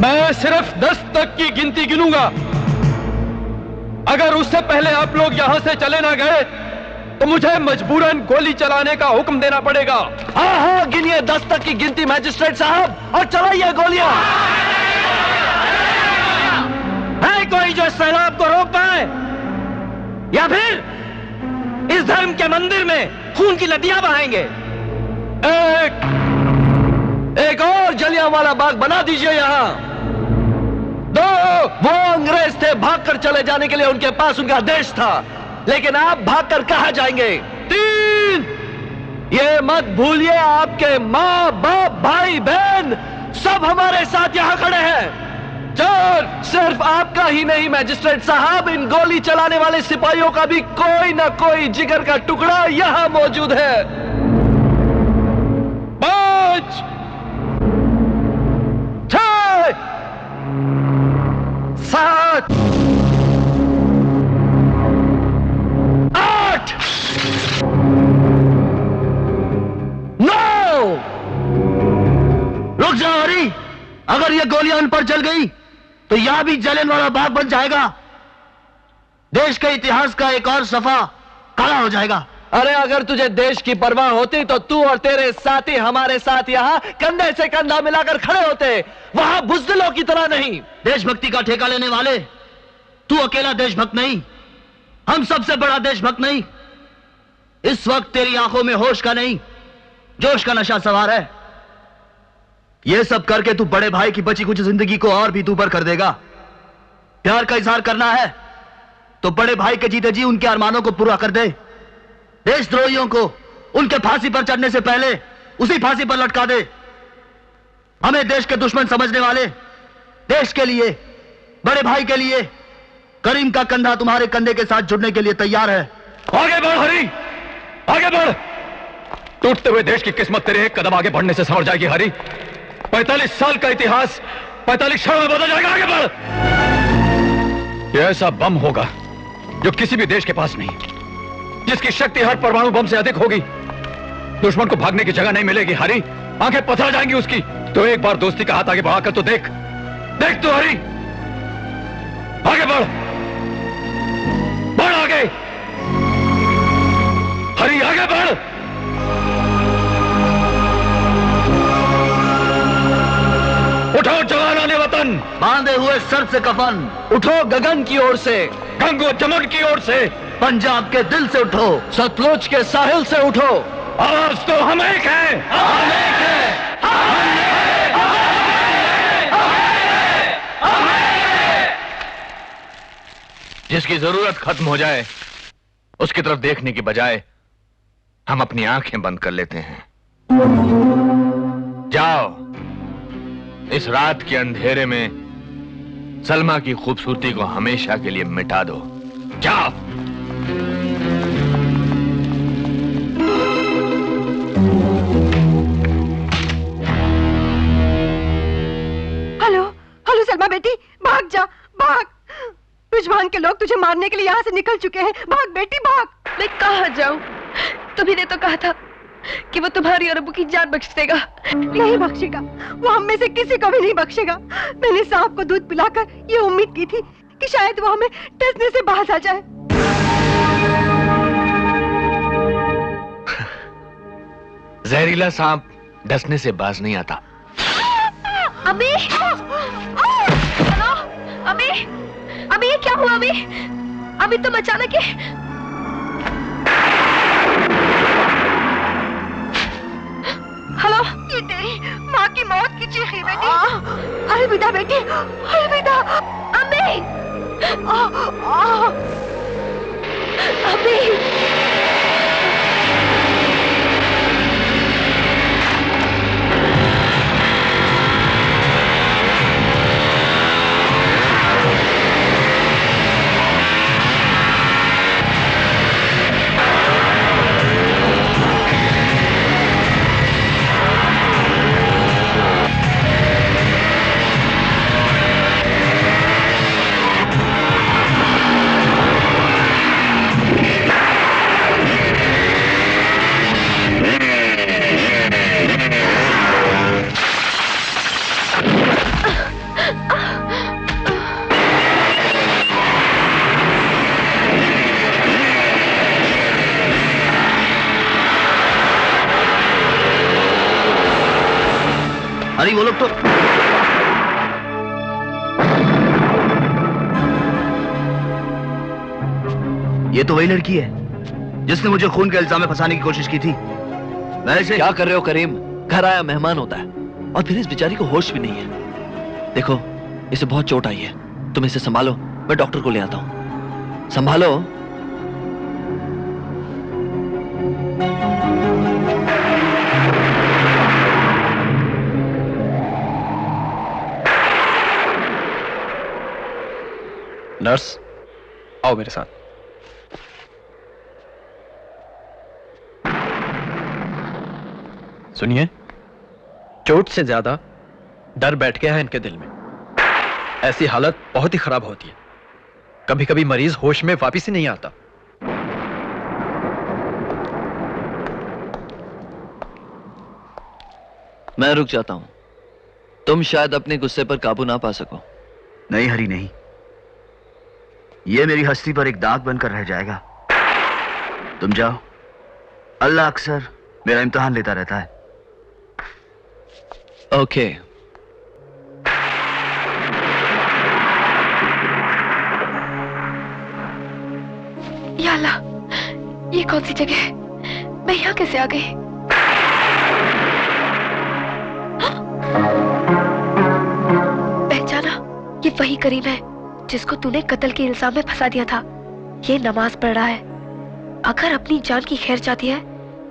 मैं सिर्फ 10 तक की गिनती गिनूंगा। अगर उससे पहले आप लोग यहां से चले ना गए तो मुझे मजबूरन गोली चलाने का हुक्म देना पड़ेगा। हाँ हाँ, गिनिए 10 तक की गिनती मैजिस्ट्रेट साहब, और चलाइए गोलियां। है कोई जो इस सैलाब को रोक पाए, या फिर इस धर्म के मंदिर में खून की नदियां बहाएंगे? एक और जलियांवाला बाग बना दीजिए यहां। 2, वो अंग्रेज थे, भागकर चले जाने के लिए उनके पास उनका देश था, लेकिन आप भागकर कहां जाएंगे? 3, ये मत भूलिए आपके माँ बाप भाई बहन सब हमारे साथ यहां खड़े हैं। 4, सिर्फ आपका ही नहीं मैजिस्ट्रेट साहब, इन गोली चलाने वाले सिपाहियों का भी कोई ना कोई जिगर का टुकड़ा यहां मौजूद है। 5, 6, 7, 8, 9। रुक जाओ हरी, अगर ये गोलियां उन पर चल गई तो यहां भी जलियांवाला बाग बन जाएगा। देश के इतिहास का एक और सफा काला हो जाएगा। अरे अगर तुझे देश की परवाह होती तो तू और तेरे साथी हमारे साथ यहां कंधे से कंधा मिलाकर खड़े होते, वहां बुज़दिलों की तरह नहीं। देशभक्ति का ठेका लेने वाले, तू अकेला देशभक्त नहीं, हम सबसे बड़ा देशभक्त नहीं। इस वक्त तेरी आंखों में होश का नहीं, जोश का नशा सवार है। यह सब करके तू बड़े भाई की बची कुछ जिंदगी को और भी दूभर कर देगा। प्यार का इजहार करना है तो बड़े भाई के जीते जी उनके अरमानों को पूरा कर दे। देशद्रोहियों को उनके फांसी पर चढ़ने से पहले उसी फांसी पर लटका दे। हमें देश के दुश्मन समझने वाले, देश के लिए, बड़े भाई के लिए करीम का कंधा तुम्हारे कंधे के साथ जुड़ने के लिए तैयार है। आगे बढ़ हरी, आगे बढ़। टूटते हुए देश की किस्मत तेरे एक कदम आगे बढ़ने से संवर जाएगी हरी। 45 साल का इतिहास 45 क्षण में बदल जाएगा। आगे बढ़। यह ऐसा बम होगा जो किसी भी देश के पास नहीं, जिसकी शक्ति हर परमाणु बम से अधिक होगी। दुश्मन को भागने की जगह नहीं मिलेगी हरी, आंखें पथरा जाएंगी उसकी। तो एक बार दोस्ती का हाथ आगे बढ़ाकर तो देख, देख तो हरी। आगे बढ़, बढ़ आगे हरी, आगे बढ़। उठो जवानाने वतन, बांधे हुए सर से कफन, उठो गगन की ओर से, गंगो जमुन की ओर से, पंजाब के दिल से उठो, सतलुज के साहिल से उठो। आवाज तो हम एक है, हम एक है, जिसकी जरूरत खत्म हो जाए उसकी तरफ देखने की बजाय हम अपनी आंखें बंद कर लेते हैं। जाओ, इस रात के अंधेरे में सलमा की खूबसूरती को हमेशा के लिए मिटा दो। जाओ। हेलो हेलो सलमा बेटी, भाग जा, भाग। रुझवान के लोग तुझे मारने के लिए यहाँ से निकल चुके हैं। भाग बेटी भाग। मैं कहाँ जाऊँ? तुम्ही ने तो कहा था कि वो तुम्हारी और अब्बू की जान बख्श देगा। नहीं बख्शेगा, वो हम में से किसी को भी नहीं बख्शेगा। मैंने सांप को दूध पिलाकर ये उम्मीद की थी कि शायद वो हमें डसने से बाज आ जाए। जहरीला सांप डसने से बाज नहीं आता। अबे, अबे, अबे ये क्या हुआ? अबे, अबे तुम अचानक ही हेलो, ये तेरी माँ की मौत की चीख है बेटी। अलविदा बेटी, अलविदा। अबे, अबे अरे वो लोग तो ये तो वही लड़की है जिसने मुझे खून के इल्जाम में फंसाने की कोशिश की थी। मैं इसे क्या कर रहे हो करीम? घर आया मेहमान होता है और फिर इस बेचारी को होश भी नहीं है। देखो इसे बहुत चोट आई है, तुम इसे संभालो, मैं डॉक्टर को ले आता हूं। संभालो। नर्स आओ मेरे साथ। सुनिए, चोट से ज्यादा डर बैठ गया है इनके दिल में। ऐसी हालत बहुत ही खराब होती है, कभी कभी मरीज होश में वापस ही नहीं आता। मैं रुक जाता हूं, तुम शायद अपने गुस्से पर काबू ना पा सको। नहीं हरी नहीं, ये मेरी हस्ती पर एक दाग बनकर रह जाएगा। तुम जाओ, अल्लाह अक्सर मेरा इम्तिहान लेता रहता है। ओके। या अल्लाह, ये कौन सी जगह है? मैं यहाँ कैसे आ गई? पहचाना, ये वही करीम है जिसको तूने कत्ल के इल्जाम में फंसा दिया था। ये नमाज पढ़ रहा है। अगर अपनी जान की खैर चाहती है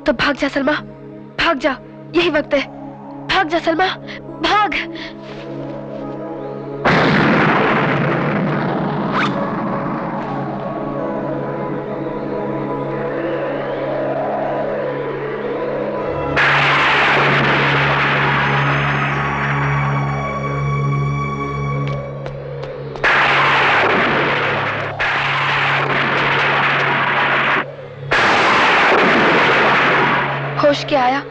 तो भाग जा सलमा, भाग जा, यही वक्त है। भाग जा सलमा, भाग। होश क्या आया,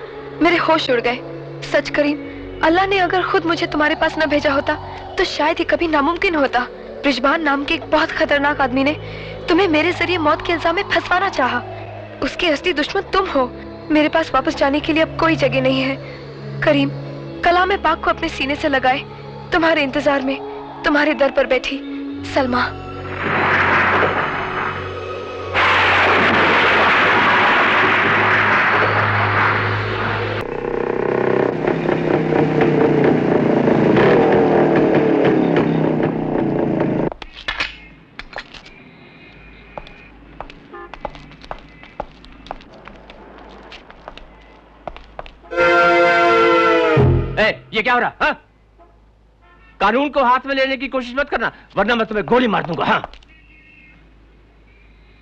मेरे होश उड़ गए। सच करीम, अल्लाह ने अगर खुद मुझे तुम्हारे पास न भेजा होता तो शायद ही कभी नामुमकिन होता। ब्रिजबान नाम के एक बहुत खतरनाक आदमी ने तुम्हें मेरे जरिए मौत के इल्जाम में फंसवाना चाहा। उसके असली दुश्मन तुम हो। मेरे पास वापस जाने के लिए अब कोई जगह नहीं है। करीम, कलाम पाक को अपने सीने से लगाए, तुम्हारे इंतजार में तुम्हारे दर पर बैठी सलमा। ये क्या हो रहा? हाँ? कानून को हाथ में लेने की कोशिश मत करना, वरना मैं तुम्हें गोली मार दूंगा। हाँ?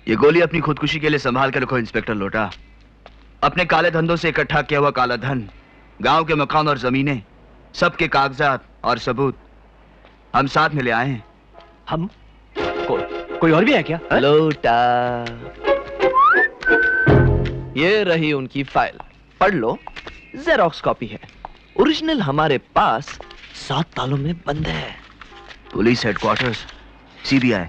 ये गोली अपनी खुदकुशी के लिए संभाल कर रखो इंस्पेक्टर लोटा। अपने काले धंधों से इकट्ठा किया हुआ काला धन, गांव के मकान और जमीनें, सबके कागजात और सबूत हम साथ में ले आए हैं। हम? कोई और भी है क्या? हाँ? लोटा, ये रही उनकी फाइल, पढ़ लो। जेरोक्स कॉपी है, ओरिजिनल हमारे पास 7 तालों में बंद है। पुलिस हेडक्वार्टर्स, सीबीआई,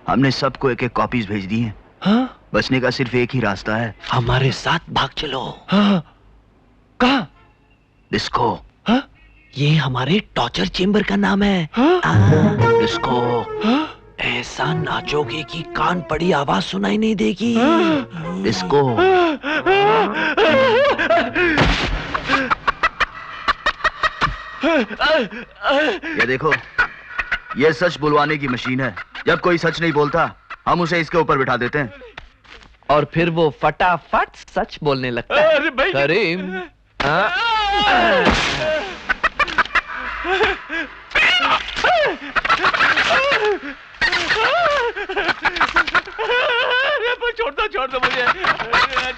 हमने सबको एक-एक कॉपीज भेज दी हैं। हाँ? बचने का सिर्फ एक ही रास्ता है। हमारे साथ भाग चलो। हाँ? कहाँ? डिस्को। हाँ? ये हमारे टॉर्चर चेंबर का नाम है। हाँ? डिस्को। हाँ? ऐसा नाचोगे कि कान पड़ी आवाज सुनाई नहीं देगी। डिस्को। ये देखो, ये सच बुलवाने की मशीन है। जब कोई सच नहीं बोलता, हम उसे इसके ऊपर बिठा देते हैं और फिर वो फटाफट सच बोलने लगता है। अरे भाई, करीम, हाँ? छोड़ दो मुझे,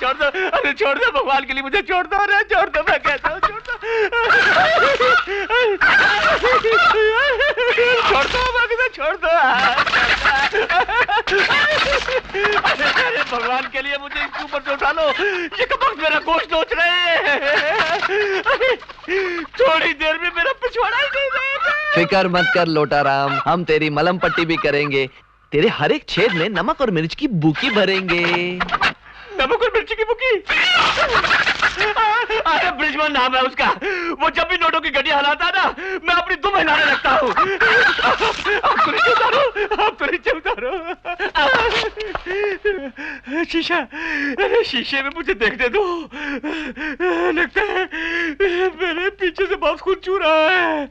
छोड़ दो, अरे छोड़ दो भगवान के लिए, मुझे छोड़ दो, अरे छोड़ दो, मैं कहता हूँ छोड़ दो, छोड़ दो, मैं छोड़ दो, अरे भगवान के लिए मुझे इसके ऊपर से उठा लो, ये कब तक मेरा गोश्त नोच रहे हैं, थोड़ी देर में मेरा पिछवाड़ा ही नहीं रहेगा। फिकर मत कर लोटाराम, हम तेरी मलम पट्टी भी करेंगे, तेरे हर एक छेद में नमक और मिर्च की बूकी भरेंगे। नमक और मिर्ची की बुकी। अरे ब्रिजमान नाम है उसका। वो जब भी नोटों की गड्डी हलाता ना, मैं अपनी दुम हिलाने लगता हूँ। आप तो नीचे उतारो, आप तो नीचे उतारो। शीशा, अरे शीशे में मुझे देखने दो। लगता है मेरे पीछे से बहुत खून चू रहा है।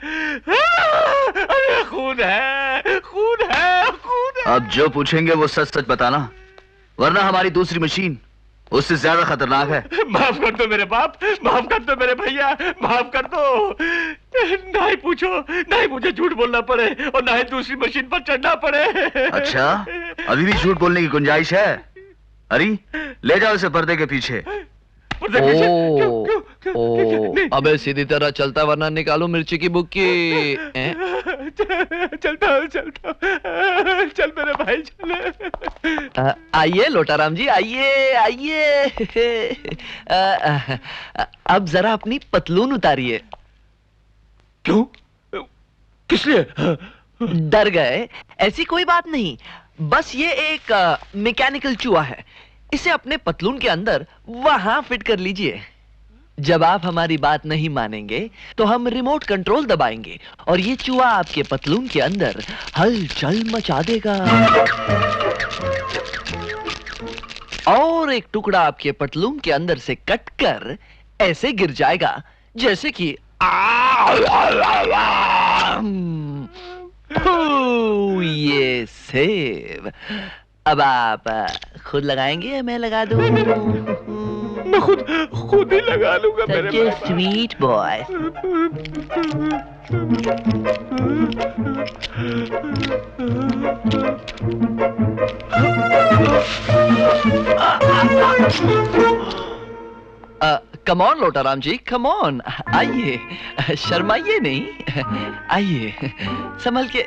अरे खून है, खून है, खून है। अब जो पूछेंगे वो सच सच बताना, वरना हमारी दूसरी मशीन उससे ज्यादा खतरनाक है। माफ कर दो मेरे बाप, माफ कर दो मेरे भैया, माफ कर दो। ना ही पूछो, ना ही मुझे झूठ बोलना पड़े और ना ही दूसरी मशीन पर चढ़ना पड़े। अच्छा, अभी भी झूठ बोलने की गुंजाइश है? अरे ले जाओ इसे पर्दे के पीछे। अबे सीधी तरह चलता वरना निकालू मिर्ची की बुक्की। चलता हूँ, चलता हूँ। चल मेरे भाई चल। आइए लोटाराम जी, आइए आइए। अब जरा अपनी पतलून उतारिए। क्यों? किस लिए? डर गए? ऐसी कोई बात नहीं, बस ये एक मैकेनिकल चूहा है। इसे अपने पतलून के अंदर वहां फिट कर लीजिए। जब आप हमारी बात नहीं मानेंगे तो हम रिमोट कंट्रोल दबाएंगे और ये चूहा आपके पतलून के अंदर हलचल मचा देगा और एक टुकड़ा आपके पतलून के अंदर से कटकर ऐसे गिर जाएगा जैसे कि ये सेब। अब आप खुद लगाएंगे या मैं लगा दूं? मैं खुद ही लगा लूंगा मेरे भाई। Sweet boy. Come on Lotaram ji, come on, आइए, शर्माइए नहीं, आइए, संभल के।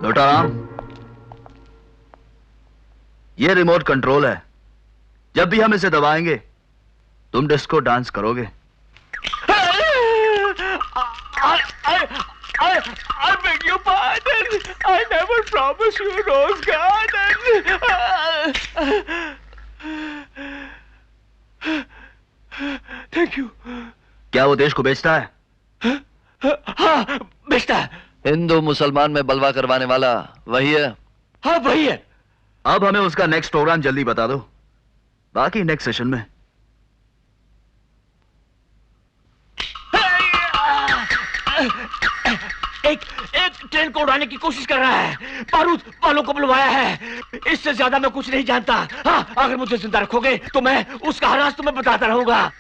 लोटाराम, ये रिमोट कंट्रोल है। जब भी हम इसे दबाएंगे तुम डिस्को डांस करोगे। I beg your pardon. I never promised you rose garden. Thank you. क्या वो देश को बेचता है? हाँ, बेचता है। हिंदू मुसलमान में बलवा करवाने वाला वही है। हाँ वही है। अब हमें उसका नेक्स्ट प्रोग्राम जल्दी बता दो, बाकी नेक्स्ट सेशन में। एक ट्रेन को उड़ाने की कोशिश कर रहा है, बारूद वालों को बुलवाया है। इससे ज्यादा मैं कुछ नहीं जानता। हाँ, अगर मुझे जिंदा रखोगे तो मैं उसका राज तुम्हें बताता रहूंगा।